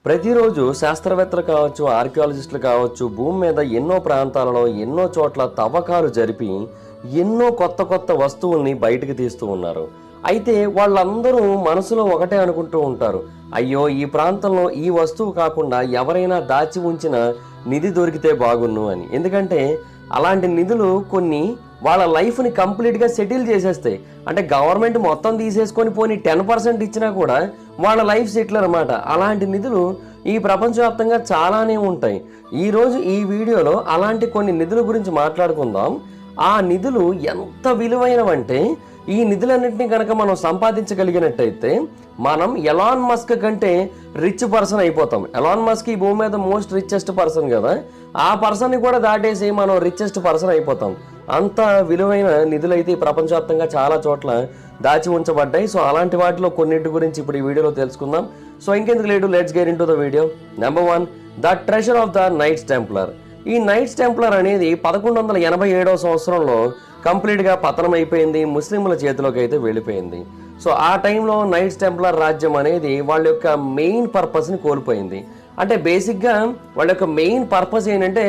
ప్రతిరోజు శాస్త్రవేత్తలు కావచ్చు, ఆర్కియాలజిస్టులు కావచ్చు, భూమి మీద ఎన్నో ప్రాంతాలలో ఎన్నో చోట్ల తవ్వకాలు జరిపి ఎన్నో కొత్త కొత్త వస్తువుల్ని బయటకు తీస్తూ ఉన్నారు. అయితే వాళ్ళందరూ మనసులో ఒకటే అనుకుంటూ ఉంటారు, అయ్యో ఈ ప్రాంతంలో ఈ వస్తువు కాకుండా ఎవరైనా దాచి ఉంచిన నిధి దొరికితే బాగున్ను అని. ఎందుకంటే అలాంటి నిధులు కొన్ని వాళ్ళ లైఫ్ని కంప్లీట్గా సెటిల్ చేసేస్తాయి. అంటే గవర్నమెంట్ మొత్తం తీసేసుకొని పోనీ 10% ఇచ్చినా కూడా వాళ్ళ లైఫ్ సెటిల్ అనమాట. అలాంటి నిధులు ఈ ప్రపంచవ్యాప్తంగా చాలానే ఉంటాయి. ఈరోజు ఈ వీడియోలో అలాంటి కొన్ని నిధుల గురించి మాట్లాడుకుందాం. ఆ నిధులు ఎంత విలువైనవంటే ఈ నిధులన్నింటినీ కనుక మనం సంపాదించగలిగినట్టయితే మనం ఎలాన్ మస్క్ కంటే రిచ్ పర్సన్ అయిపోతాం. ఎలాన్ మస్క్ ఈ భూమి మీద మోస్ట్ రిచెస్ట్ పర్సన్ కదా, ఆ పర్సన్ని కూడా దాటేసి మనం రిచెస్ట్ పర్సన్ అయిపోతాం. అంత విలువైన నిధులైతే ప్రపంచవ్యాప్తంగా చాలా చోట్ల దాచి ఉంచబడ్డాయి. సో అలాంటి వాటిలో కొన్నింటి గురించి ఇప్పుడు ఈ వీడియోలో తెలుసుకుందాం. సో ఇంకెందుకు late, let's get into the video. Number 1, the treasure of the nights tumbler. ఈ నైట్స్ టెంప్లర్ అనేది 1187వ సంవత్సరంలో కంప్లీట్గా పతనం అయిపోయింది, ముస్లింల చేతిలోకి అయితే వెళ్ళిపోయింది. సో ఆ టైంలో నైట్స్ టెంప్లర్ రాజ్యం అనేది వాళ్ళ యొక్క మెయిన్ పర్పస్ని కోల్పోయింది. అంటే బేసిక్గా వాళ్ళ యొక్క మెయిన్ పర్పస్ ఏంటంటే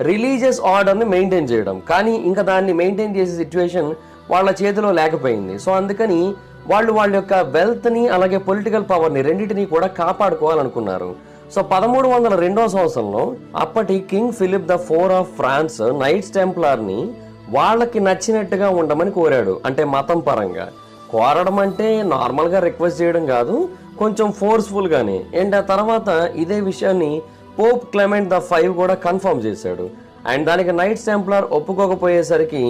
రిలీజియస్ ఆర్డర్ని మెయింటైన్ చేయడం, కానీ ఇంకా దాన్ని మెయింటైన్ చేసే సిచ్యువేషన్ వాళ్ళ చేతిలో లేకపోయింది. సో అందుకని వాళ్ళ యొక్క వెల్త్ని అలాగే పొలిటికల్ పవర్ని రెండింటినీ కూడా కాపాడుకోవాలనుకున్నారు. సో 1302వ సంవత్సరంలో అప్పటి king Philip IV of France knights టెంప్లర్ని వాళ్ళకి నచ్చినట్టుగా ఉండమని కోరాడు. అంటే మతం పరంగా కోరడం అంటే నార్మల్గా రిక్వెస్ట్ చేయడం కాదు, కొంచెం ఫోర్స్ఫుల్గానే. అండ్ ఆ తర్వాత ఇదే విషయాన్ని పోప్ క్లెమెంట్ V కూడా కన్ఫర్మ్ చేశాడు. అండ్ దానికి నైట్స్ టెంప్లర్ ఒప్పుకోకపోయేసరికి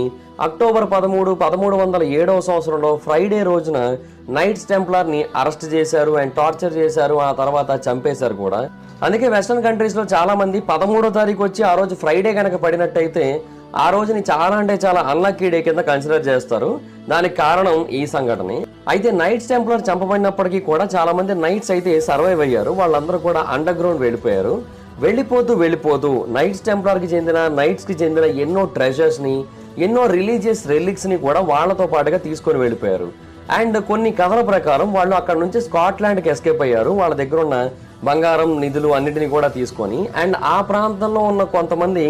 అక్టోబర్ 13, 1307వ సంవత్సరంలో ఫ్రైడే రోజున నైట్స్ టెంప్లర్ని అరెస్ట్ చేశారు అండ్ టార్చర్ చేశారు, ఆ తర్వాత చంపేశారు కూడా. అందుకే వెస్టర్న్ కంట్రీస్లో చాలా మంది 13వ తారీఖు వచ్చి ఆ రోజు ఫ్రైడే కనుక పడినట్టయితే ఆ రోజుని చాలా అంటే చాలా అన్లక్కీ డే కింద కన్సిడర్ చేస్తారు. దానికి కారణం ఈ సంఘటనే. అయితే నైట్స్ టెంప్లర్ చంపబడినప్పటికీ కూడా చాలా మంది నైట్స్ అయితే సర్వైవ్ అయ్యారు. వాళ్ళందరూ కూడా అండర్ గ్రౌండ్ వెళ్ళిపోయారు. వెళ్ళిపోతూ నైట్స్ టెంప్లర్కి చెందిన నైట్స్కి చెందిన ఎన్నో ట్రెజర్స్ని, ఎన్నో రిలీజియస్ రెలిక్స్ని కూడా వాళ్ళతో పాటుగా తీసుకొని వెళ్ళిపోయారు. అండ్ కొన్ని కథల ప్రకారం వాళ్ళు అక్కడ నుంచి స్కాట్లాండ్కి ఎస్కేప్ అయ్యారు, వాళ్ళ దగ్గర ఉన్న బంగారం, నిధులు అన్నిటిని కూడా తీసుకొని. అండ్ ఆ ప్రాంతంలో ఉన్న కొంతమంది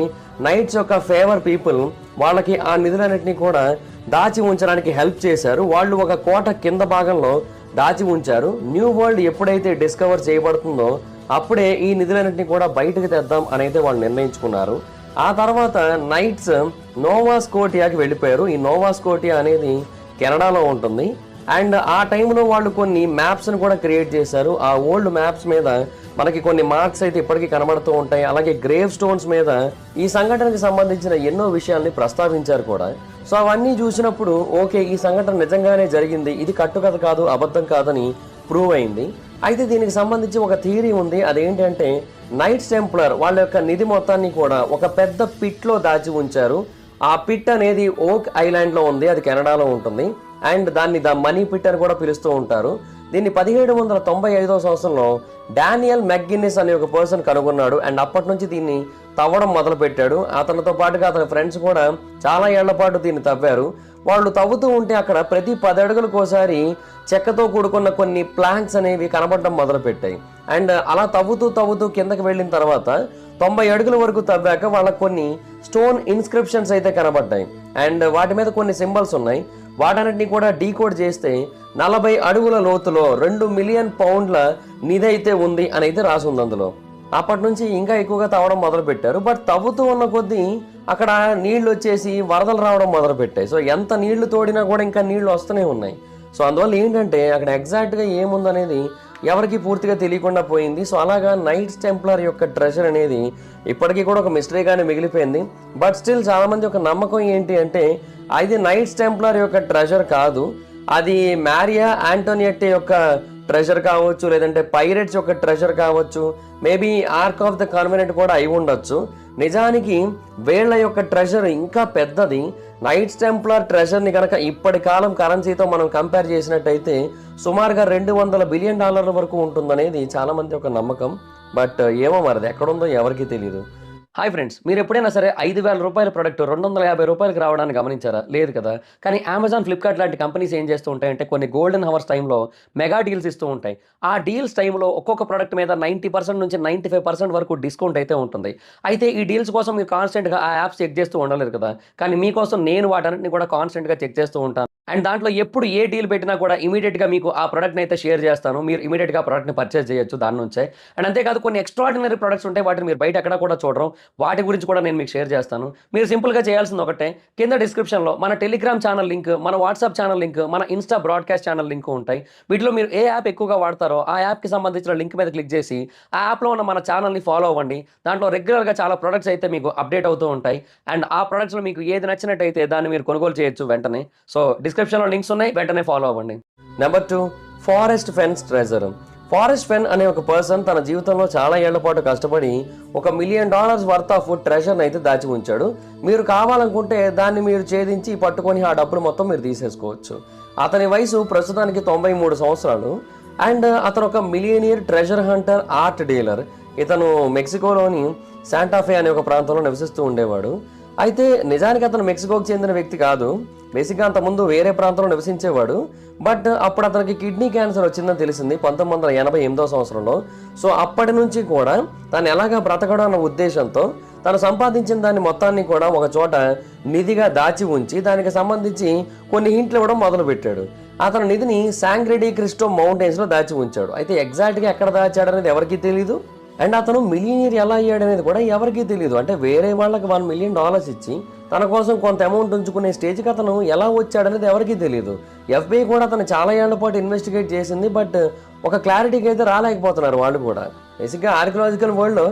నైట్స్ యొక్క ఫేవర్ పీపుల్ వాళ్ళకి ఆ నిధులన్నింటినీ కూడా దాచి ఉంచడానికి హెల్ప్ చేశారు. వాళ్ళు ఒక కోట కింద భాగంలో దాచి ఉంచారు. న్యూ వరల్డ్ ఎప్పుడైతే డిస్కవర్ చేయబడుతుందో అప్పుడే ఈ నిధులన్నింటినీ కూడా బయటకు తెద్దాం అని అయితే వాళ్ళు నిర్ణయించుకున్నారు. ఆ తర్వాత నైట్స్ నోవా స్కోటియాకి వెళ్ళిపోయారు. ఈ నోవా స్కోటియా అనేది కెనడాలో ఉంటుంది. అండ్ ఆ టైంలో వాళ్ళు కొన్ని మ్యాప్స్ని కూడా క్రియేట్ చేశారు. ఆ ఓల్డ్ మ్యాప్స్ మీద మనకి కొన్ని మార్క్స్ అయితే ఇప్పటికీ కనబడుతూ ఉంటాయి. అలాగే గ్రేవ్ స్టోన్స్ మీద ఈ సంఘటనకి సంబంధించిన ఎన్నో విషయాల్ని ప్రస్తావించారు కూడా. సో అవన్నీ చూసినప్పుడు ఓకే, ఈ సంఘటన నిజంగానే జరిగింది, ఇది కట్టుకథ కాదు, అబద్ధం కాదని ప్రూవ్ అయింది. అయితే దీనికి సంబంధించి ఒక థియరీ ఉంది. అదేంటంటే నైట్స్ టెంప్లర్ వాళ్ళ యొక్క నిధి మొత్తాన్ని కూడా ఒక పెద్ద పిట్లో దాచి ఉంచారు. ఆ పిట్ అనేది ఓక్ ఐలాండ్లో ఉంది, అది కెనడాలో ఉంటుంది. అండ్ దాన్ని ద మనీ పిట్ అని కూడా పిలుస్తూ ఉంటారు. దీన్ని 1795వ సంవత్సరంలో డానియల్ మెక్గిన్నిస్ అనే ఒక పర్సన్ కనుగొన్నాడు. అండ్ అప్పటి నుంచి దీన్ని తవ్వడం మొదలు పెట్టాడు. అతనితో పాటుగా అతని ఫ్రెండ్స్ కూడా చాలా ఏళ్ల పాటు దీన్ని తవ్వారు. వాళ్ళు తవ్వుతూ ఉంటే అక్కడ ప్రతి 10 అడుగులకోసారి చెక్కతో కూడుకున్న కొన్ని ప్లాంక్స్ అనేవి కనబడడం మొదలు పెట్టాయి. అండ్ అలా తవ్వుతూ కిందకి వెళ్ళిన తర్వాత 90 అడుగుల వరకు తవ్వాక వాళ్ళకు కొన్ని స్టోన్ ఇన్స్క్రిప్షన్స్ అయితే కనబడ్డాయి. అండ్ వాటి మీద కొన్ని సింబల్స్ ఉన్నాయి. వాటన్నిటిని కూడా డీకోడ్ చేస్తే 40 అడుగుల లోతులో 2 మిలియన్ పౌండ్ల నిధి అయితే ఉంది అని అయితే రాసి ఉంది అందులో. అప్పటి నుంచి ఇంకా ఎక్కువగా తవ్వడం మొదలు పెట్టారు. బట్ తవ్వుతూ ఉన్న కొద్దీ అక్కడ నీళ్లు వచ్చేసి వరదలు రావడం మొదలు పెట్టాయి. సో ఎంత నీళ్లు తోడినా కూడా ఇంకా నీళ్లు వస్తూనే ఉన్నాయి. సో అందువల్ల ఏంటంటే అక్కడ ఎగ్జాక్ట్గా ఏముందనేది ఎవరికి పూర్తిగా తెలియకుండా పోయింది. సో అలాగా నైట్స్ టెంప్లర్ యొక్క ట్రెజర్ అనేది ఇప్పటికీ కూడా ఒక మిస్టరీగానే మిగిలిపోయింది. బట్ స్టిల్ చాలామంది ఒక నమ్మకం ఏంటి అంటే అది నైట్స్ టెంప్లర్ యొక్క ట్రెజర్ కాదు, అది మారియా యాంటోనియెట్టి యొక్క ట్రెజర్ కావచ్చు, లేదంటే పైరేట్స్ యొక్క ట్రెజర్ కావచ్చు, మేబీ ఆర్క్ ఆఫ్ ద కన్వెనెంట్ కూడా అయి ఉండొచ్చు. నిజానికి వీళ్ళ యొక్క ట్రెజర్ ఇంకా పెద్దది. నైట్స్ టెంప్లర్ ట్రెజర్ని కనుక ఇప్పటి కాలం కరెన్సీతో మనం కంపేర్ చేసినట్టయితే సుమారుగా $200 బిలియన్ వరకు ఉంటుందనేది చాలా మంది ఒక నమ్మకం. బట్ ఏమో మరి ఎక్కడుందో ఎవరికి తెలియదు. హాయ్ ఫ్రెండ్స్, మీరు ఎప్పుడైనా సరే 5,000 రూపాయల ప్రొడక్ట్ 250 రూపాయలకి రావడానికి గమనించారా? లేదు కదా! కానీ అమెజాన్, ఫ్లిప్‌కార్ట్ లాంటి కంపెనీస్ ఏం చేస్తూ ఉంటాయంటే కొన్ని గోల్డెన్ హవర్స్ టైమ్‌లో మెగా డీల్స్ ఇస్తూ ఉంటాయి. ఆ డీల్స్ టైమ్‌లో ఒక్కొక్క ప్రొడక్ట్ మీద 90% నుంచి 95% వరకు డిస్కౌంట్ అయితే ఉంటుంది. అయితే ఈ డీల్స్ కోసం మీరు కాన్స్టెంట్‌గా ఆ యాప్స్ చెక్ చేస్తూ ఉండలేరు కదా! కానీ మీకోసం నేను వాటన్నిటిని కూడా కాన్స్టెంట్‌గా చెక్ చేస్తూ ఉంటాను. అండ్ దాంట్లో ఎప్పుడు ఏ డీల్ పెట్టినా కూడా ఇమ్మీడియేట్‌గా మీకు ఆ ప్రొడక్ట్‌ని అయితే షేర్ చేస్తాను. మీరు ఇమ్మీడియేట్‌గా ఆ ప్రొడక్ట్‌ని పర్చేజ్ చేయొచ్చు దాని నుంచే. అండ్ అంతేకాదు కొన్ని ఎక్స్ట్రార్డినరీ ప్రొడక్ట్స్ ఉంటాయి. వాటిని మీరు బయట ఎక్కడ కూడా చూడరు. వాటి గురించి కూడా నేను మీకు షేర్ చేస్తాను. మీరు సింపుల్‌గా చేయాల్సింది ఒకటే, కింద డిస్క్రిప్షన్‌లో మన టెలిగ్రామ్ ఛానల్ లింక్, మన వాట్సాప్ ఛానల్ లింక్, మన ఇన్‌స్టా బ్రాడ్‌కాస్ట్ ఛానల్ లింక్ ఉంటాయి. వీటిలో మీరు ఏ యాప్ ఎక్కువగా వాడతారో ఆ యాప్‌కి సంబంధించిన లింక్ మీద క్లిక్ చేసి, ఆ యాప్‌లో ఉన్న మన ఛానల్‌ని ఫాలో అవ్వండి. దాంట్లో రెగ్యులర్‌గా చాలా ప్రొడక్ట్స్ అయితే మీకు అప్డేట్ అవుతూ ఉంటాయి. అండ్ ఆ ప్రొడక్ట్స్‌లో మీకు ఏది నచ్చినట్టయితే దాన్ని మీరు కొనుగోలు చేయొచ్చు వెంటనే. సో డిస్క్రిప్షన్‌లో లింక్స్ ఉన్నాయి. వెంటనే ఫాలో అవ్వండి. Number 2, forest fence treasure. Forrest Fenn అనే ఒక పర్సన్ తన జీవితంలో చాలా ఏళ్ల పాటు కష్టపడి $1 మిలియన్ వర్త్ ఆఫ్ ట్రెజర్ని అయితే దాచి ఉంచాడు. మీరు కావాలనుకుంటే దాన్ని మీరు ఛేదించి పట్టుకొని ఆ డబ్బులు మొత్తం మీరు తీసేసుకోవచ్చు. అతని వయసు ప్రస్తుతానికి 93 సంవత్సరాలు. అండ్ అతను ఒక millionaire treasure Hunter art dealer. ఇతను మెక్సికోలోని శాంటాఫే అనే ఒక ప్రాంతంలో నివసిస్తూ ఉండేవాడు. అయితే నిజానికి అతను మెక్సికోకి చెందిన వ్యక్తి కాదు. బేసిక్గా అంతకుముందు వేరే ప్రాంతంలో నివసించేవాడు. బట్ అప్పుడు అతనికి కిడ్నీ క్యాన్సర్ వచ్చిందని తెలిసింది 1988 సంవత్సరంలో. సో అప్పటి నుంచి కూడా తను ఎలాగా బ్రతకడం అన్న ఉద్దేశంతో తను సంపాదించిన దాన్ని మొత్తాన్ని కూడా ఒక చోట నిధిగా దాచి ఉంచి దానికి సంబంధించి కొన్ని హింట్లు ఇవ్వడం మొదలుపెట్టాడు. అతని నిధిని శాంగ్రెడీ క్రిస్టో మౌంటైన్స్లో దాచి ఉంచాడు. అయితే ఎగ్జాక్ట్గా ఎక్కడ దాచాడు అనేది ఎవరికీ తెలీదు. అండ్ అతను మిలియనీర్ ఎలా అయ్యాడు అనేది కూడా ఎవరికీ తెలియదు. అంటే వేరే వాళ్ళకి $1 మిలియన్ ఇచ్చి తన కోసం కొంత అమౌంట్ ఉంచుకునే స్టేజ్కి అతను ఎలా వచ్చాడనేది ఎవరికీ తెలియదు. FBI కూడా అతను చాలా ఏళ్ల పాటు ఇన్వెస్టిగేట్ చేసింది. బట్ ఒక క్లారిటీకి అయితే రాలేకపోతున్నారు వాళ్ళు కూడా. బేసిక్గా ఆర్కియలాజికల్ వరల్డ్లో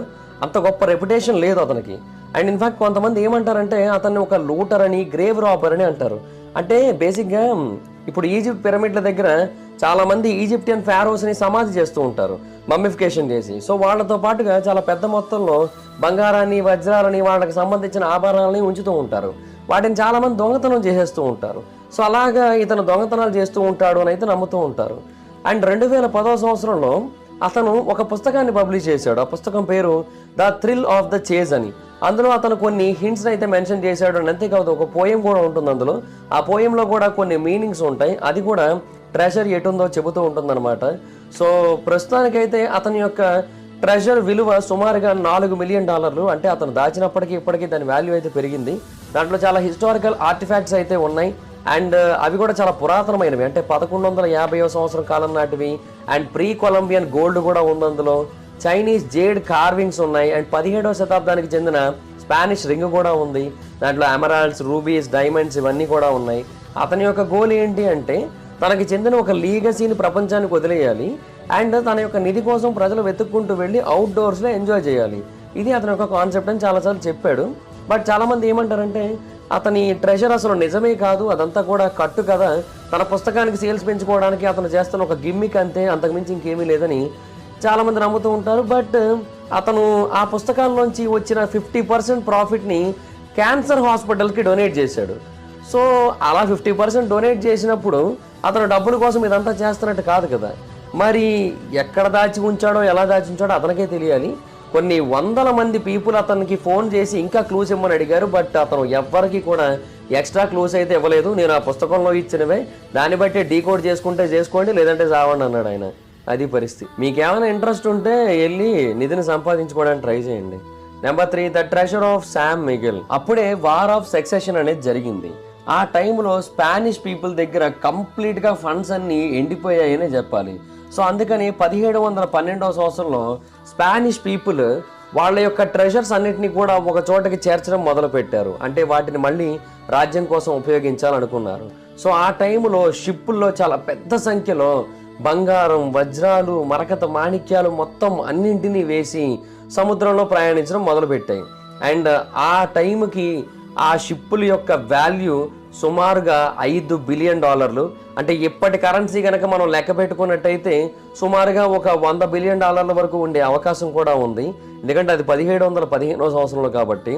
అంత గొప్ప రెప్యుటేషన్ లేదు అతనికి. అండ్ ఇన్ఫాక్ట్ కొంతమంది ఏమంటారంటే అతన్ని ఒక లూటర్ అని, గ్రేవ్ రాబర్ అని అంటారు. అంటే బేసిక్గా ఇప్పుడు ఈజిప్ట్ పిరమిడ్ల దగ్గర చాలామంది ఈజిప్టియన్ ఫారోస్ని సమాధి చేస్తూ ఉంటారు, మమ్మిఫికేషన్ చేసి. సో వాళ్ళతో పాటుగా చాలా పెద్ద మొత్తంలో బంగారాన్ని, వజ్రాలని, వాళ్ళకి సంబంధించిన ఆభరణాలని ఉంచుతూ ఉంటారు. వాటిని చాలామంది దొంగతనం చేసేస్తూ ఉంటారు. సో అలాగా ఇతను దొంగతనాలు చేస్తూ ఉంటాడు అని అయితే నమ్ముతూ ఉంటారు. అండ్ 2010 సంవత్సరంలో అతను ఒక పుస్తకాన్ని పబ్లిష్ చేశాడు. ఆ పుస్తకం పేరు the thrill of the chase అని. అందులో అతను కొన్ని హింట్స్ అయితే మెన్షన్ చేశాడు. అని అంతేకాదు ఒక పోయం కూడా ఉంటుంది అందులో. ఆ పోయంలో కూడా కొన్ని మీనింగ్స్ ఉంటాయి. అది కూడా ట్రెజర్ ఎటుందో చెబుతూ ఉంటుందన్నమాట. సో ప్రస్తుతానికైతే అతని యొక్క ట్రెజర్ విలువ సుమారుగా $4 మిలియన్. అంటే అతను దాచినప్పటికీ ఇప్పటికీ దాని వాల్యూ అయితే పెరిగింది. దాంట్లో చాలా హిస్టారికల్ ఆర్టిఫాక్ట్స్ అయితే ఉన్నాయి. అండ్ అవి కూడా చాలా పురాతనమైనవి. అంటే 1150వ సంవత్సరం కాలం నాటివి. అండ్ ప్రీ కొలంబియన్ గోల్డ్ కూడా ఉంది అందులో. చైనీస్ జేడ్ కార్వింగ్స్ ఉన్నాయి. అండ్ 17వ శతాబ్దానికి చెందిన స్పానిష్ రింగ్ కూడా ఉంది. దాంట్లో ఎమరాల్డ్స్, రూబీస్, డైమండ్స్ ఇవన్నీ కూడా ఉన్నాయి. అతని యొక్క గోల్ ఏంటి అంటే తనకి చెందిన ఒక లీగసీని ప్రపంచానికి వదిలేయాలి. అండ్ తన యొక్క నిధి కోసం ప్రజలు వెతుక్కుంటూ వెళ్ళి అవుట్డోర్స్లో ఎంజాయ్ చేయాలి. ఇది అతని యొక్క కాన్సెప్ట్ అని చాలాసార్లు చెప్పాడు. బట్ చాలామంది ఏమంటారంటే అతని ట్రెజర్ అసలు నిజమే కాదు, అదంతా కూడా కట్టు కదా, తన పుస్తకానికి సేల్స్ పెంచుకోవడానికి అతను చేస్తున్న ఒక గిమ్మిక్ అంతే, అంతకుమించి ఇంకేమీ లేదని చాలామంది నమ్ముతూ ఉంటారు. బట్ అతను ఆ పుస్తకాల్లోంచి వచ్చిన 50% ప్రాఫిట్ని క్యాన్సర్ హాస్పిటల్కి డొనేట్ చేశాడు. సో అలా 50% డొనేట్ చేసినప్పుడు అతను డబ్బుల కోసం ఇదంతా చేస్తున్నట్టు కాదు కదా. మరి ఎక్కడ దాచి ఉంచాడో, ఎలా దాచి ఉంచాడో అతనికే తెలియాలి. కొన్ని వందల మంది పీపుల్ అతనికి ఫోన్ చేసి ఇంకా క్లూస్ ఇవ్వమని అడిగారు. బట్ అతను ఎవ్వరికి కూడా ఎక్స్ట్రా క్లూస్ అయితే ఇవ్వలేదు. నేను ఆ పుస్తకంలో ఇచ్చినవే, దాన్ని బట్టి డీకోడ్ చేసుకుంటే చేసుకోండి, లేదంటే చావండి అన్నాడు ఆయన. అది పరిస్థితి. మీకేమైనా ఇంట్రెస్ట్ ఉంటే వెళ్ళి నిధిని సంపాదించుకోవడానికి ట్రై చేయండి. Number 3, the treasure of Sam Miguel. అప్పుడే వార్ ఆఫ్ సక్సెషన్ అనేది జరిగింది. ఆ టైంలో స్పానిష్ పీపుల్ దగ్గర కంప్లీట్గా ఫండ్స్ అన్నీ ఎండిపోయాయనే చెప్పాలి. సో అందుకని 1712వ సంవత్సరంలో స్పానిష్ పీపుల్ వాళ్ళ యొక్క ట్రెజర్స్ అన్నిటినీ కూడా ఒక చోటకి చేర్చడం మొదలుపెట్టారు. అంటే వాటిని మళ్ళీ రాజ్యం కోసం ఉపయోగించాలనుకున్నారు. సో ఆ టైంలో షిప్పుల్లో చాలా పెద్ద సంఖ్యలో బంగారం, వజ్రాలు, మరకత మాణిక్యాలు మొత్తం అన్నింటినీ వేసి సముద్రంలో ప్రయాణించడం మొదలుపెట్టాయి. అండ్ ఆ టైంకి ఆ షిప్పుల యొక్క వాల్యూ సుమారుగా $5 బిలియన్. అంటే ఇప్పటి కరెన్సీ కనుక మనం లెక్క పెట్టుకున్నట్టయితే సుమారుగా ఒక $100 బిలియన్ వరకు ఉండే అవకాశం కూడా ఉంది. ఎందుకంటే అది 1715వ సంవత్సరంలో కాబట్టి.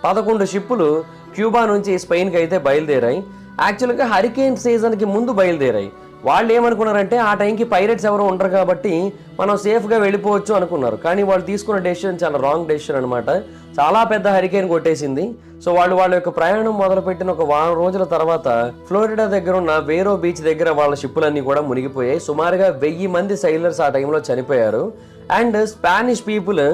11 షిప్పులు క్యూబా నుంచి స్పెయిన్కి అయితే బయలుదేరాయి. యాక్చువల్గా హరికేన్ సీజన్కి ముందు బయలుదేరాయి. వాళ్ళు ఏమనుకున్నారంటే ఆ టైంకి పైరేట్స్ ఎవరు ఉండరు కాబట్టి మనం సేఫ్గా వెళ్ళిపోవచ్చు అనుకున్నారు. కానీ వాళ్ళు తీసుకున్న డెసిషన్ చాలా రాంగ్ డెసిషన్ అనమాట. చాలా పెద్ద హరికేన్ కొట్టేసింది. సో వాళ్ళ యొక్క ప్రయాణం మొదలుపెట్టిన ఒక వారం రోజుల తర్వాత ఫ్లోరిడా దగ్గర ఉన్న వేరో బీచ్ దగ్గర వాళ్ళ షిప్పులన్నీ కూడా మునిగిపోయాయి. సుమారుగా 1000 మంది సైలర్స్ ఆ టైంలో చనిపోయారు. అండ్ స్పానిష్ పీపుల్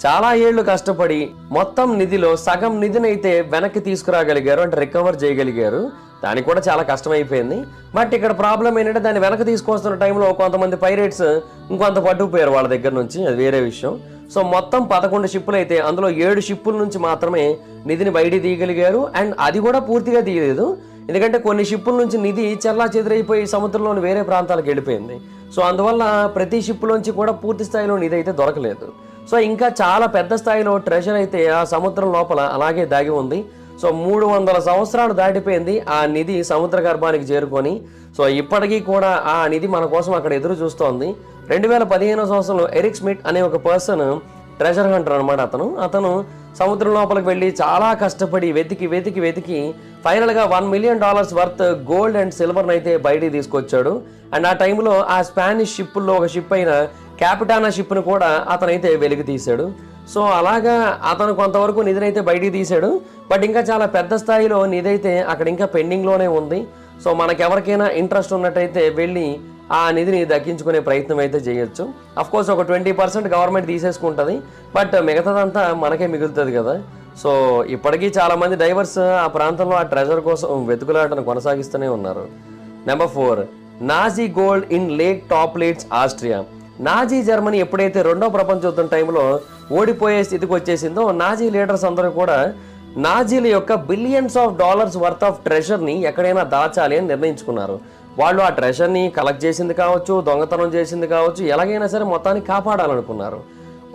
చాలా ఏళ్లు కష్టపడి మొత్తం నిధిలో సగం నిధినైతే వెనక్కి తీసుకురాగలిగారు, అంటే రికవర్ చేయగలిగారు. దానికి కూడా చాలా కష్టమైపోయింది. బట్ ఇక్కడ ప్రాబ్లం ఏంటంటే దాన్ని వెనక్కి తీసుకొస్తున్న టైంలో కొంతమంది పైరేట్స్ ఇంకొంత పట్టుకుపోయారు వాళ్ళ దగ్గర నుంచి, అది వేరే విషయం. సో మొత్తం 11 షిప్పులు అయితే అందులో 7 షిప్పుల నుంచి మాత్రమే నిధిని బయట తీయగలిగారు. అండ్ అది కూడా పూర్తిగా తీయలేదు, ఎందుకంటే కొన్ని షిప్పుల నుంచి నిధి చెల్లా చెదిరైపోయి సముద్రంలోని వేరే ప్రాంతాలకు వెళ్ళిపోయింది. సో అందువల్ల ప్రతి షిప్పులోంచి కూడా పూర్తి స్థాయిలో నిధి అయితే దొరకలేదు. సో ఇంకా చాలా పెద్ద స్థాయిలో ట్రెజర్ అయితే ఆ సముద్రం లోపల అలాగే దాగి ఉంది. సో 300 సంవత్సరాలు దాటిపోయింది ఆ నిధి సముద్ర గర్భానికి చేరుకొని. సో ఇప్పటికీ కూడా ఆ నిధి మన కోసం అక్కడ ఎదురు చూస్తోంది. 2015 సంవత్సరంలో ఎరిక్ స్మిత్ అనే ఒక పర్సన్, ట్రెజర్ హంటర్ అనమాట, అతను సముద్రం లోపలికి వెళ్ళి చాలా కష్టపడి వెతికి ఫైనల్గా $1 మిలియన్ వర్త్ గోల్డ్ అండ్ సిల్వర్ని అయితే బయటికి తీసుకొచ్చాడు. అండ్ ఆ టైంలో ఆ స్పానిష్ షిప్పుల్లో ఒక షిప్ అయిన క్యాపిటానా షిప్ను కూడా అతనైతే వెలికి తీశాడు. సో అలాగా అతను కొంతవరకు నిధినైతే బయటికి తీశాడు. బట్ ఇంకా చాలా పెద్ద స్థాయిలో నిధైతే అక్కడ ఇంకా పెండింగ్లోనే ఉంది. సో మనకెవరికైనా ఇంట్రెస్ట్ ఉన్నట్టయితే వెళ్ళి ఆ నిధిని దక్కించుకునే ప్రయత్నం అయితే చేయొచ్చు. అఫ్కోర్స్ ఒక 20% గవర్నమెంట్ తీసేసుకుంటుంది, బట్ మిగతాదంతా మనకే మిగులుతుంది కదా. సో ఇప్పటికీ చాలామంది డైవర్స్ ఆ ప్రాంతంలో ఆ ట్రెజర్ కోసం వెతుకులాటను కొనసాగిస్తూనే ఉన్నారు. Number 4, Nazi gold in lake Toplitz Austria. Nazi Germany ఎప్పుడైతే రెండో ప్రపంచ యుద్ధం టైంలో ఓడిపోయే స్థితికి వచ్చేసిందో నాజీ లీడర్స్ అందరూ కూడా నాజీల యొక్క billions of dollars worth of ట్రెజర్ని ఎక్కడైనా దాచాలి అని నిర్ణయించుకున్నారు. వాళ్ళు ఆ ట్రెజర్ని కలెక్ట్ చేసింది కావచ్చు, దొంగతనం చేసింది కావచ్చు, ఎలాగైనా సరే మొత్తాన్ని కాపాడాలనుకున్నారు.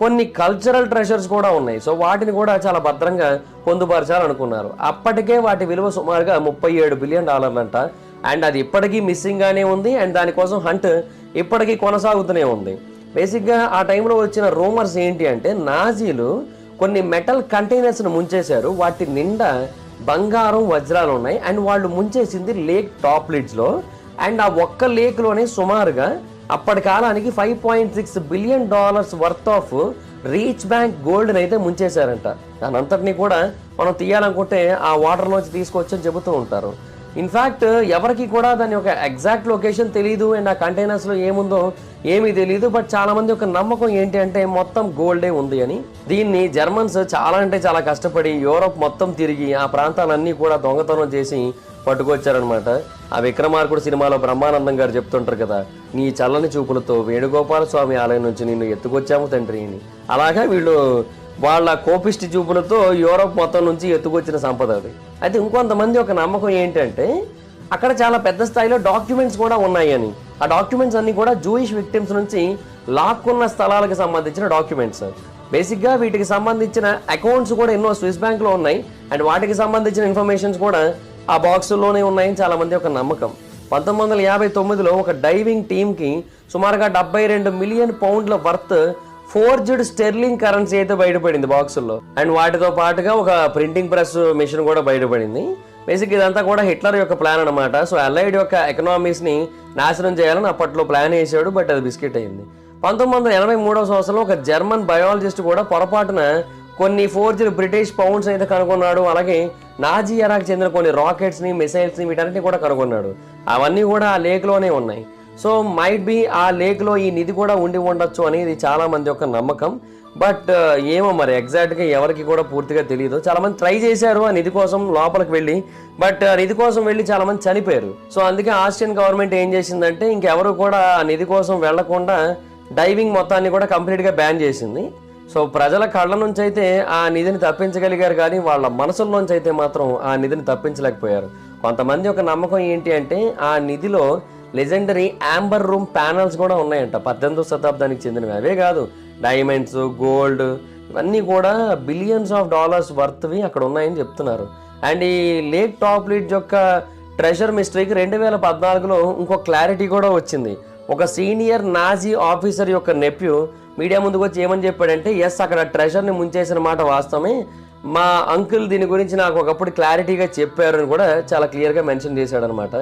కొన్ని కల్చరల్ ట్రెజర్స్ కూడా ఉన్నాయి. సో వాటిని కూడా చాలా భద్రంగా పొందుపరచాలనుకున్నారు. అప్పటికే వాటి విలువ సుమారుగా $37 బిలియన్ అంట. అండ్ అది ఇప్పటికీ మిస్సింగ్ గానే ఉంది. అండ్ దానికోసం హంట్ ఇప్పటికీ కొనసాగుతూనే ఉంది. బేసిక్గా ఆ టైంలో వచ్చిన రూమర్స్ ఏంటి అంటే నాజీలు కొన్ని మెటల్ కంటైనర్స్ను ముంచేశారు. వాటి నిండా బంగారం, వజ్రాలు ఉన్నాయి. అండ్ వాళ్ళు ముంచేసింది లేక్ టాప్లిడ్స్లో. అండ్ ఆ ఒక్క లేక్లోనే సుమారుగా అప్పటి కాలానికి $5.6 billion worth of Reich bank గోల్డ్ని అయితే ముంచేశారంట. దాని అంతటినీ కూడా మనం తీయాలనుకుంటే ఆ వాటర్లోంచి తీసుకొచ్చని చెబుతూ ఉంటారు. ఇన్ఫ్యాక్ట్ ఎవరికి కూడా దాని యొక్క ఎగ్జాక్ట్ లొకేషన్ తెలియదు. అండ్ ఆ కంటైనర్స్లో ఏముందో ఏమీ తెలియదు. బట్ చాలా మంది ఒక నమ్మకం ఏంటి అంటే మొత్తం గోల్డే ఉంది అని. దీన్ని జర్మన్స్ చాలా అంటే చాలా కష్టపడి యూరోప్ మొత్తం తిరిగి ఆ ప్రాంతాలన్నీ కూడా దొంగతనం చేసి పట్టుకొచ్చారనమాట. ఆ విక్రమార్కుడు సినిమాలో బ్రహ్మానందం గారు చెప్తుంటారు కదా, నీ చల్లని చూపులతో వేణుగోపాల స్వామి ఆలయం నుంచి నిన్ను ఎత్తుకొచ్చాము తండ్రి అని. అలాగా వీళ్ళు వాళ్ళ కోపిష్టి చూపులతో యూరోప్ మొత్తం నుంచి ఎత్తుకొచ్చిన సంపద అది. అయితే ఇంకొంతమంది ఒక నమ్మకం ఏంటంటే అక్కడ చాలా పెద్ద స్థాయిలో డాక్యుమెంట్స్ కూడా ఉన్నాయని. ఆ డాక్యుమెంట్స్ అన్ని కూడా జూయిష్ విక్టిమ్స్ నుంచి లాక్కున్న స్థలాలకు సంబంధించిన డాక్యుమెంట్స్. బేసిక్గా వీటికి సంబంధించిన అకౌంట్స్ కూడా ఎన్నో స్విస్ బ్యాంక్లో ఉన్నాయి. అండ్ వాటికి సంబంధించిన ఇన్ఫర్మేషన్స్ కూడా ఆ బాక్సుల్లోనే ఉన్నాయని చాలా మంది ఒక నమ్మకం. 1959లో ఒక డైవింగ్ టీమ్కి సుమారుగా $72 million worth forged sterling currency అయితే బయటపడింది బాక్సుల్లో. అండ్ వాటితో పాటుగా ఒక ప్రింటింగ్ ప్రెస్ మిషన్ కూడా బయటపడింది. బేసిక్ ఇదంతా కూడా హిట్లర్ యొక్క ప్లాన్ అనమాట. సో అలైడ్ యొక్క ఎకనామీస్ని నాశనం చేయాలని అప్పట్లో ప్లాన్ వేసాడు, బట్ అది బిస్కెట్ అయింది. 1983 సంవత్సరంలో ఒక జర్మన్ బయాలజిస్ట్ కూడా పొరపాటున కొన్ని ఫోర్జ్డ్ బ్రిటిష్ పౌండ్స్ అయితే కనుగొన్నాడు. అలాగే నాజీ ఎరాకి చెందిన కొన్ని రాకెట్స్ని, మిసైల్స్ని, వీటన్నిటిని కూడా కనుగొన్నాడు. అవన్నీ కూడా ఆ లేక్లోనే ఉన్నాయి. సో మైట్ బి ఆ లేక్లో ఈ నిధి కూడా ఉండి ఉండొచ్చు అనేది చాలా మంది యొక్క నమ్మకం. బట్ ఏమో మరి ఎగ్జాక్ట్గా ఎవరికి కూడా పూర్తిగా తెలియదు. చాలా మంది ట్రై చేశారు ఆ నిధి కోసం లోపలికి వెళ్ళి, బట్ నిధి కోసం వెళ్ళి చాలా మంది చనిపోయారు. సో అందుకే ఆస్ట్రియన్ గవర్నమెంట్ ఏం చేసిందంటే ఇంకెవరు కూడా ఆ నిధి కోసం వెళ్లకుండా డైవింగ్ మొత్తాన్ని కూడా కంప్లీట్గా బ్యాన్ చేసింది. సో ప్రజల కళ్ళ నుంచి అయితే ఆ నిధిని తప్పించగలిగారు, కానీ వాళ్ళ మనసుల నుంచి అయితే మాత్రం ఆ నిధిని తప్పించలేకపోయారు. కొంతమంది ఒక నమ్మకం ఏంటి అంటే ఆ నిధిలో లెజెండరీ యాంబర్ రూమ్ ప్యానల్స్ కూడా ఉన్నాయంట, 18వ శతాబ్దానికి చెందినవి. అవే కాదు, డైమండ్స్, గోల్డ్, ఇవన్నీ కూడా బిలియన్స్ ఆఫ్ డాలర్స్ వర్త్వి అక్కడ ఉన్నాయని చెప్తున్నారు. అండ్ ఈ లేక్ టాప్లిడ్స్ యొక్క ట్రెజర్ మిస్టరీకి 2014లో ఇంకో క్లారిటీ కూడా వచ్చింది. ఒక సీనియర్ నాజీ ఆఫీసర్ యొక్క నెప్యూ మీడియా ముందుకు వచ్చి ఏమని చెప్పాడంటే, ఎస్ అక్కడ ట్రెజర్ని ముంచేసిన మాట వాస్తవమే, మా అంకుల్ దీని గురించి నాకు ఒకప్పుడు క్లారిటీగా చెప్పారు అని కూడా చాలా క్లియర్గా మెన్షన్ చేశాడనమాట.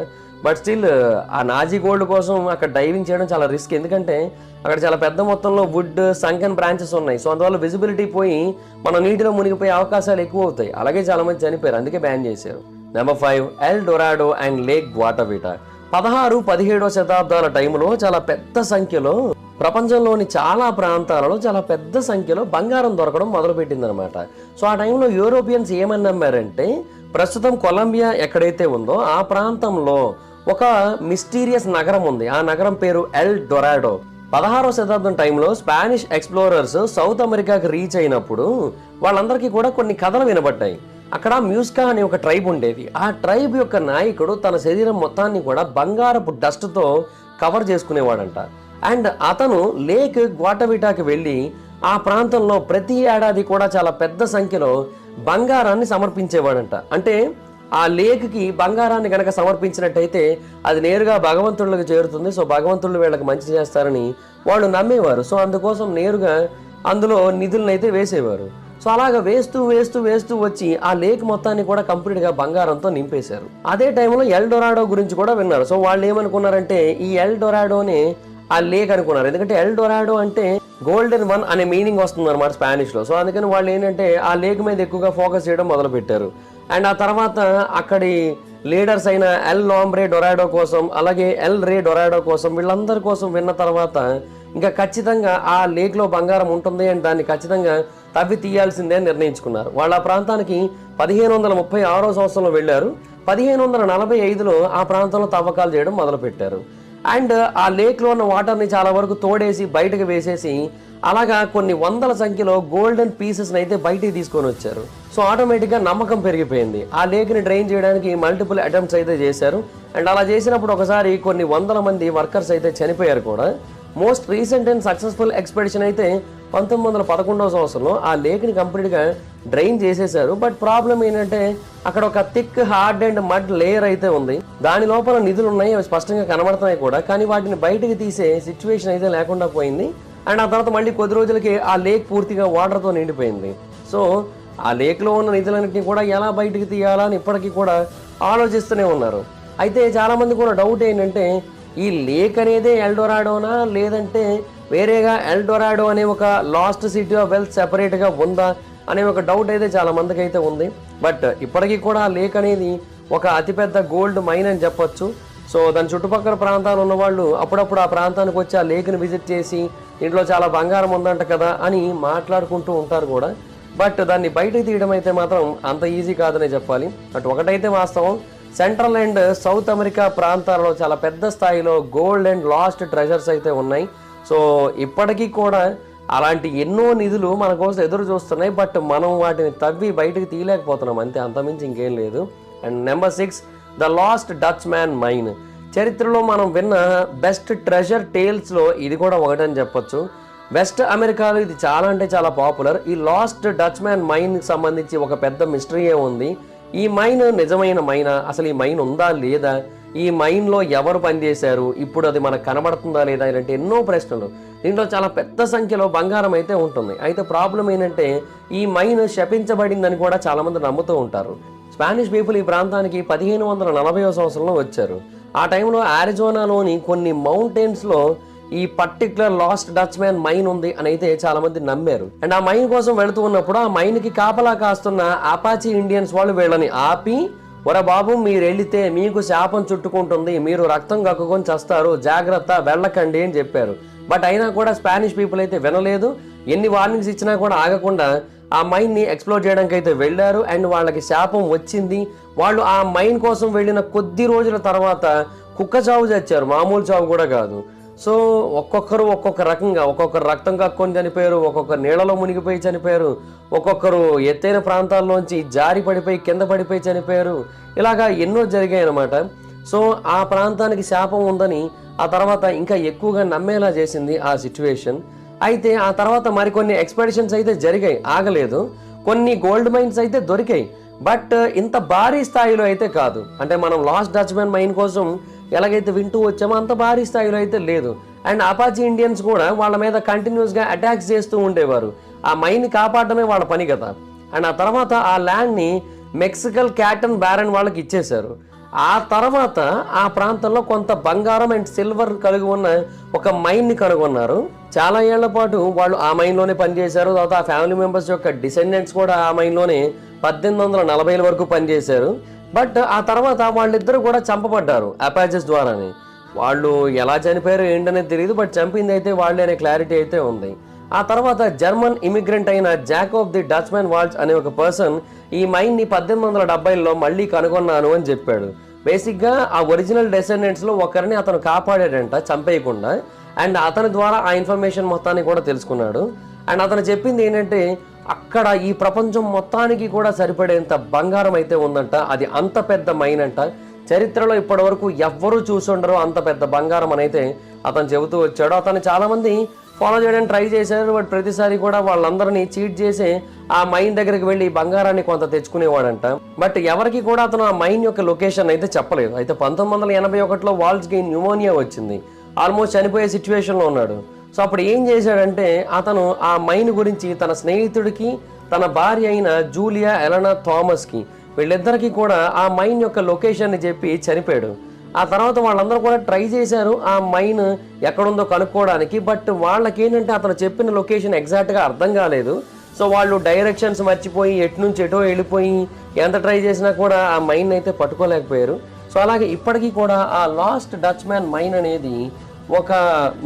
బట్ స్టిల్ ఆ నాజీ గోల్డ్ కోసం అక్కడ డైవింగ్ చేయడం చాలా రిస్క్. ఎందుకంటే అక్కడ చాలా పెద్ద మొత్తంలో వుడ్ సంకన్ బ్రాంచెస్ ఉన్నాయి. సో అందువల్ల విజిబిలిటీ పోయి మనం నీటిలో మునిగిపోయే అవకాశాలు ఎక్కువ అవుతాయి. అలాగే చాలా మంది చనిపోయారు, అందుకే బ్యాన్ చేశారు. Number 5, El Dorado and lake Guatavita. 16-17 శతాబ్దాల టైంలో చాలా పెద్ద సంఖ్యలో ప్రపంచంలోని చాలా ప్రాంతాలలో చాలా పెద్ద సంఖ్యలో బంగారం దొరకడం మొదలుపెట్టిందనమాట. సో ఆ టైంలో యూరోపియన్స్ ఏమని నమ్మారంటే ప్రస్తుతం కొలంబియా ఎక్కడైతే ఉందో ఆ ప్రాంతంలో ఒక మిస్టీరియస్ నగరం ఉంది. ఆ నగరం పేరు ఎల్ డొరాడో. 16వ శతాబ్దం టైంలో స్పానిష్ ఎక్స్ప్లోరర్స్ సౌత్ అమెరికాకి రీచ్ అయినప్పుడు వాళ్ళందరికీ కూడా కొన్ని కథలు వినబడ్డాయి. అక్కడ మ్యూస్కా అనే ఒక ట్రైబ్ ఉండేది. ఆ ట్రైబ్ యొక్క నాయకుడు తన శరీరం మొత్తాన్ని కూడా బంగారపు డస్ట్తో కవర్ చేసుకునేవాడంట. అండ్ అతను లేక్ గ్వాటవిటాకి వెళ్ళి ఆ ప్రాంతంలో ప్రతి ఏడాది కూడా చాలా పెద్ద సంఖ్యలో బంగారాన్ని సమర్పించేవాడంట. అంటే ఆ లేక్కి బంగారాన్ని కనుక సమర్పించినట్టయితే అది నేరుగా భగవంతుళ్ళకి చేరుతుంది. సో భగవంతుళ్ళు వీళ్ళకి మంచి చేస్తారని వాళ్ళు నమ్మేవారు. సో అందుకోసం నేరుగా అందులో నిధులను అయితే వేసేవారు. సో అలాగా వేస్తూ వేస్తూ వేస్తూ వచ్చి ఆ లేక్ మొత్తాన్ని కూడా కంప్లీట్గా బంగారంతో నింపేశారు. అదే టైంలో ఎల్ డొరాడో గురించి కూడా విన్నారు. సో వాళ్ళు ఏమనుకున్నారంటే ఈ ఎల్ డొరాడోనే ఆ లేక్ అనుకున్నారు. ఎందుకంటే ఎల్ డొరాడో అంటే గోల్డెన్ వన్ అనే మీనింగ్ వస్తుంది అనమాట స్పానిష్లో. సో అందుకని వాళ్ళు ఏంటంటే ఆ లేక్ మీద ఎక్కువగా ఫోకస్ చేయడం మొదలు పెట్టారు. అండ్ ఆ తర్వాత అక్కడి లీడర్స్ అయిన ఎల్ లాంబ్రే డొరాడో కోసం అలాగే ఎల్ రే డొరాడో కోసం వీళ్ళందరి కోసం విన్న తర్వాత ఇంకా ఖచ్చితంగా ఆ లేక్లో బంగారం ఉంటుంది అని దాన్ని ఖచ్చితంగా తవ్వి తీయాల్సిందే అని నిర్ణయించుకున్నారు. వాళ్ళ ఆ ప్రాంతానికి 1536వ సంవత్సరంలో వెళ్ళారు. 1545లో ఆ ప్రాంతంలో తవ్వకాలు చేయడం మొదలుపెట్టారు. అండ్ ఆ లేక్లో ఉన్న వాటర్ని చాలా వరకు తోడేసి బయటకు వేసేసి అలాగా కొన్ని వందల సంఖ్యలో గోల్డెన్ పీసెస్ని అయితే బయటికి తీసుకొని వచ్చారు. సో ఆటోమేటిక్గా నమ్మకం పెరిగిపోయింది. ఆ లేక్ని డ్రైన్ చేయడానికి మల్టిపుల్ అటెంప్ట్స్ అయితే చేశారు. అండ్ అలా చేసినప్పుడు ఒకసారి కొన్ని వందల మంది వర్కర్స్ అయితే చనిపోయారు కూడా. Most recent and successful expedition అయితే 1911వ సంవత్సరంలో ఆ లేక్ని కంప్లీట్గా డ్రైన్ చేసేశారు. బట్ ప్రాబ్లం ఏంటంటే అక్కడ ఒక thick hard and mud layer అయితే ఉంది. దాని లోపల నిధులు ఉన్నాయి, అవి స్పష్టంగా కనబడుతున్నాయి కూడా. కానీ వాటిని బయటకు తీసే సిచ్యువేషన్ అయితే లేకుండా పోయింది. అండ్ ఆ తర్వాత మళ్ళీ కొద్ది రోజులకి ఆ లేక్ పూర్తిగా వాటర్తో నిండిపోయింది. సో ఆ లేక్లో ఉన్న నిధులన్నింటినీ కూడా ఎలా బయటకు తీయాలా అని ఇప్పటికీ కూడా ఆలోచిస్తూనే ఉన్నారు. అయితే చాలామంది కూడా డౌట్ ఏంటంటే ఈ లేక్ అనేదే ఎల్ డొరాడోనా లేదంటే వేరేగా ఎల్ డొరాడో అనే ఒక లాస్ట్ సిటీ ఆఫ్ వెల్త్ సెపరేట్గా ఉందా అనే ఒక డౌట్ అయితే చాలా మందికి అయితే ఉంది. బట్ ఇప్పటికీ కూడా ఆ లేక్ అనేది ఒక అతిపెద్ద గోల్డ్ మైన్ అని చెప్పొచ్చు. సో దాని చుట్టుపక్కల ప్రాంతాలు ఉన్న వాళ్ళు అప్పుడప్పుడు ఆ ప్రాంతానికి వచ్చి ఆ లేక్ని విజిట్ చేసి ఇంట్లో చాలా బంగారం ఉందంట కదా అని మాట్లాడుకుంటూ ఉంటారు కూడా. బట్ దాన్ని బయటకు తీయడం అయితే మాత్రం అంత ఈజీ కాదనే చెప్పాలి. బట్ ఒకటైతే వాస్తవం, సెంట్రల్ అండ్ సౌత్ అమెరికా ప్రాంతాలలో చాలా పెద్ద స్థాయిలో గోల్డ్ అండ్ లాస్ట్ ట్రెజర్స్ అయితే ఉన్నాయి. సో ఇప్పటికీ కూడా అలాంటి ఎన్నో నిధులు మన కోసం ఎదురు చూస్తున్నాయి. బట్ మనం వాటిని తవ్వి బయటకు తీయలేకపోతున్నాం, అంతే, అంతమించి ఇంకేం లేదు. And number 6, the lost Dutchman mine. చరిత్రలో మనం విన్న బెస్ట్ ట్రెజర్ టేల్స్లో ఇది కూడా ఒకటని చెప్పొచ్చు. వెస్ట్ అమెరికాలో ఇది చాలా అంటే చాలా పాపులర్. ఈ లాస్ట్ డచ్ మ్యాన్ మైన్కి సంబంధించి ఒక పెద్ద మిస్టరీయే ఉంది. ఈ మైన్ నిజమైన మైనా, అసలు ఈ మైన్ ఉందా లేదా, ఈ మైన్లో ఎవరు పనిచేశారు, ఇప్పుడు అది మనకు కనబడుతుందా లేదా, ఇలాంటి ఎన్నో ప్రశ్నలు. దీంట్లో చాలా పెద్ద సంఖ్యలో బంగారం అయితే ఉంటుంది. అయితే ప్రాబ్లం ఏంటంటే ఈ మైన్ శపించబడిందని కూడా చాలామంది నమ్ముతూ ఉంటారు. స్పానిష్ పీపుల్ ఈ ప్రాంతానికి 1540వ సంవత్సరంలో వచ్చారు. ఆ టైంలో ఆరిజోనాలోని కొన్ని మౌంటైన్స్లో ఈ particular lost Dutchman mine ఉంది అని అయితే చాలా మంది నమ్మారు. అండ్ ఆ మైన్ కోసం వెళుతూ ఉన్నప్పుడు ఆ మైన్కి కాపలా కాస్తున్న అపాచీ ఇండియన్స్ వాళ్ళు వీళ్ళని ఆపి, ఒరే బాబు మీరు వెళితే మీకు శాపం చుట్టుకుంటుంది, మీరు రక్తం కక్కుకొని చస్తారు, జాగ్రత్త, వెళ్ళకండి అని చెప్పారు. బట్ అయినా కూడా స్పానిష్ పీపుల్ అయితే వినలేదు. ఎన్ని వార్నింగ్స్ ఇచ్చినా కూడా ఆగకుండా ఆ మైన్ని ఎక్స్ప్లోర్ చేయడానికి అయితే వెళ్ళారు. అండ్ వాళ్ళకి శాపం వచ్చింది. వాళ్ళు ఆ మైన్ కోసం వెళ్ళిన కొద్ది రోజుల తర్వాత కుక్క చావు చచ్చారు, మామూలు చావు కూడా కాదు. సో ఒక్కొక్కరు ఒక్కొక్క రకంగా, ఒక్కొక్కరు రక్తం కక్కుని చనిపోయారు, ఒక్కొక్కరు నీళ్ళలో మునిగిపోయి చనిపోయారు, ఒక్కొక్కరు ఎత్తైన ప్రాంతాల్లోంచి జారి పడిపోయి కింద పడిపోయి చనిపోయారు. ఇలాగా ఎన్నో జరిగాయి అన్నమాట. సో ఆ ప్రాంతానికి శాపం ఉందని ఆ తర్వాత ఇంకా ఎక్కువగా నమ్మేలా చేసింది ఆ సిచ్యువేషన్. అయితే ఆ తర్వాత మరికొన్ని ఎక్స్పెడిషన్స్ అయితే జరిగాయి, ఆగలేదు. కొన్ని గోల్డ్ మైన్స్ అయితే దొరికాయి, బట్ ఇంత భారీ స్థాయిలో అయితే కాదు. అంటే మనం లాస్ట్ డచ్ మ్యాన్ మైన్ కోసం ఎలాగైతే వింటూ వచ్చామో అంత భారీ స్థాయిలో అయితే లేదు. అండ్ అపాచీ ఇండియన్స్ కూడా వాళ్ళ మీద కంటిన్యూస్గా అటాక్స్ చేస్తూ ఉండేవారు. ఆ మైన్ని కాపాడటమే వాళ్ళ పని కదా. అండ్ ఆ తర్వాత ఆ ల్యాండ్ని మెక్సికల్ క్యాటన్ బ్యారన్ వాళ్ళకి ఇచ్చేశారు. ఆ తర్వాత ఆ ప్రాంతంలో కొంత బంగారం అండ్ సిల్వర్ కలిగి ఉన్న ఒక మైన్ని కనుగొన్నారు. చాలా ఏళ్ల పాటు వాళ్ళు ఆ మైన్లోనే పనిచేశారు. తర్వాత ఆ ఫ్యామిలీ మెంబర్స్ యొక్క డిసెండెంట్స్ కూడా ఆ మైన్లోనే 1840 వరకు పనిచేశారు. బట్ ఆ తర్వాత వాళ్ళిద్దరు కూడా చంపబడ్డారు అపాచెస్ ద్వారానే. వాళ్ళు ఎలా చనిపోయారు ఏంటనేది తెలియదు, బట్ చంపింది అయితే వాళ్ళే అనే క్లారిటీ అయితే ఉంది. ఆ తర్వాత జర్మన్ ఇమిగ్రెంట్ అయిన జాకోబ్ ది డచ్మెన్ వాల్చ్ అనే ఒక పర్సన్ ఈ మైన్ని 1870లో మళ్ళీ కనుగొన్నాను అని చెప్పాడు. బేసిక్గా ఆ ఒరిజినల్ డెసెండెంట్స్లో ఒకరిని అతను కాపాడాడంట చంపేయకుండా. అండ్ అతని ద్వారా ఆ ఇన్ఫర్మేషన్ మొత్తాన్ని కూడా తెలుసుకున్నాడు. అండ్ అతను చెప్పింది ఏంటంటే అక్కడ ఈ ప్రపంచం మొత్తానికి కూడా సరిపడేంత బంగారం అయితే ఉందంట. అది అంత పెద్ద మైన్ అంట. చరిత్రలో ఇప్పటి వరకు ఎవ్వరూ చూసుండరు అంత పెద్ద బంగారం అని అయితే అతను చెబుతూ వచ్చాడు. అతను చాలామంది ఫాలో చేయడానికి ట్రై చేశారు, బట్ ప్రతిసారి కూడా వాళ్ళందరినీ చీట్ చేసి ఆ మైన్ దగ్గరికి వెళ్ళి బంగారాన్ని కొంత తెచ్చుకునేవాడంట. బట్ ఎవరికి కూడా అతను ఆ మైన్ యొక్క లొకేషన్ అయితే చెప్పలేదు. అయితే 1981లో వాల్స్కి న్యూమోనియా వచ్చింది. ఆల్మోస్ట్ చనిపోయే సిచ్యువేషన్లో ఉన్నాడు. సో అప్పుడు ఏం చేశాడంటే అతను ఆ మైన్ గురించి తన స్నేహితుడికి, తన భార్య అయిన జూలియా ఎలనా థామస్కి, వీళ్ళిద్దరికీ కూడా ఆ మైన్ యొక్క లొకేషన్ని చెప్పి చనిపోయాడు. ఆ తర్వాత వాళ్ళందరూ కూడా ట్రై చేశారు ఆ మైన్ ఎక్కడుందో కనుక్కోవడానికి. బట్ వాళ్ళకి ఏంటంటే అతను చెప్పిన లొకేషన్ ఎగ్జాక్ట్గా అర్థం కాలేదు. సో వాళ్ళు డైరెక్షన్స్ మర్చిపోయి ఎటు నుంచి ఎటో వెళ్ళిపోయి ఎంత ట్రై చేసినా కూడా ఆ మైన్ అయితే పట్టుకోలేకపోయారు. సో అలాగే ఇప్పటికీ కూడా ఆ లాస్ట్ డచ్ మ్యాన్ మైన్ అనేది ఒక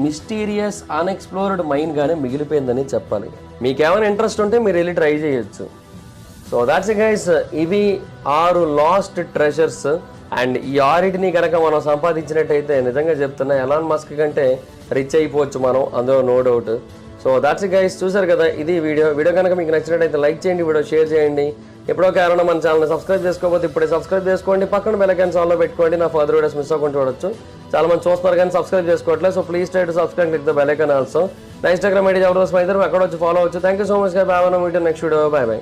మిస్టీరియస్ అన్ఎక్స్ప్లోర్డ్ మైన్గానే మిగిలిపోయిందని చెప్పాలి. మీకేమైనా ఇంట్రెస్ట్ ఉంటే మీరు వెళ్ళి ట్రై చేయొచ్చు. సో దాట్స్ గైస్, ఇవి 6 లాస్ట్ ట్రెజర్స్. అండ్ ఈ 6టిని కనుక మనం సంపాదించినట్టయితే నిజంగా చెప్తున్నా ఎలాన్ మస్క్ కంటే రిచ్ అయిపోవచ్చు మనం, అందులో no doubt. So that's guys, చూసారు కదా ఇది వీడియో కనుక మీకు నచ్చినట్టయితే లైక్ చేయండి, వీడియో షేర్ చేయండి. ఎప్పుడో కారణం మన ఛానల్ని సబ్స్క్రైబ్ చేసుకోకపోతే ఇప్పుడే సబ్స్క్రైబ్ చేసుకోండి, పక్కన బెల్ ఐకాన్ ఆన్లో పెట్టుకోండి. నా ఫర్దర్ వీడియోస్ మిస్ అవ్వకుండా చూడొచ్చు. చాలా మంది చూస్తున్నారు కానీ సబ్స్క్రైబ్ చేసుకోవట్లేదు. So please try to subscribe, click the bell icon also. నా ఇన్స్టాగ్రామ్ ఐడి జబర్దస్త్ మైదర్, అక్కడ వచ్చి ఫాలో అవచ్చు. Thank you so much. Bye. Next video. Bye.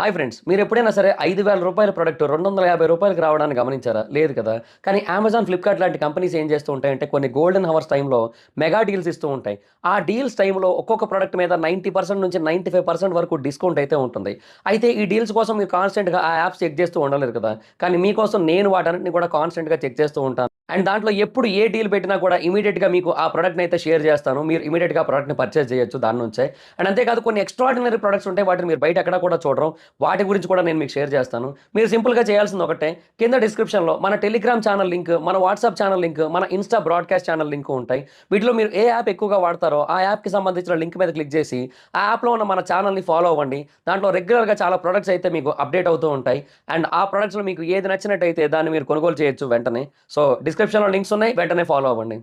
Hi friends, మీరు ఎప్పుడైనా సరే 5,000 రూపాయల ప్రోడక్ట్ 250 రూపాయలకి రావడాన్ని గమనించారా? లేదు కదా. కానీ అమెజాన్, ఫ్లిప్కార్ట్ లాంటి కంపెనీస్ ఏం చేస్తూ ఉంటాయంటే కొన్ని గోల్డెన్ హవర్స్ టైంలో మెగా డీల్స్ ఇస్తూ ఉంటాయి. ఆ డీల్స్ టైంలో ఒక్కొక్క ప్రోడక్ట్ మీద 90% నుంచి 95% వరకు డిస్కౌంట్ అయితే ఉంటుంది. అయితే ఈ డీల్స్ కోసం మీరు కాన్స్టెంట్గా ఆ యాప్స్ చెక్ చేస్తూ ఉండలేరు కదా. కానీ మీకోసం నేను వాటన్నిటిని కూడా కాన్స్టెంట్గా చెక్ చేస్తూ ఉంటాను. అండ్ దాంట్లో ఎప్పుడు ఏ డీల్ పెట్టినా కూడా ఇమీడియట్గా మీకు ఆ ప్రోడక్ట్ని అయితే షేర్ చేస్తాను. మీరు ఇమీడియట్గా ఆ ప్రోడక్ట్ని పర్చేస్ చేయొచ్చు దాని నుంచే. అండ్ అంతేకాదు కొన్ని ఎక్స్ట్రాడినరీ ప్రొడక్ట్స్ ఉంటాయి, వాటిని మీరు బయట ఎక్కడ కూడా చూడరు. వాటి గురించి కూడా నేను మీకు షేర్ చేస్తాను. మీరు సింపుల్గా చేయాల్సింది ఒకటే, కింద డిస్క్రిప్షన్లో మన టెలిగ్రామ్ ఛానల్ లింక్, మన వాట్సాప్ ఛానల్ లింక్, మన ఇన్స్టా బ్రాడ్కాస్ట్ ఛానల్ లింక్ ఉంటాయి. వీటిలో మీరు ఏ యాప్ ఎక్కువగా వాడతారో ఆ యాప్కి సంబంధించిన లింక్ మీద క్లిక్ చేసి ఆ యాప్లో ఉన్న మన ఛానల్ని ఫాలో అవ్వండి. దాంట్లో రెగ్యులర్గా చాలా ప్రొడక్ట్స్ అయితే మీకు అప్డేట్ అవుతూ ఉంటాయి. అండ్ ఆ ప్రొడక్ట్స్లో మీకు ఏది నచ్చినట్టయితే దాన్ని మీరు కొనుగోలు చేయొచ్చు వెంటనే. సో డిస్క్రిప్షన్లో లింక్స్ ఉన్నాయి, వెంటనే ఫాలో అవ్వండి.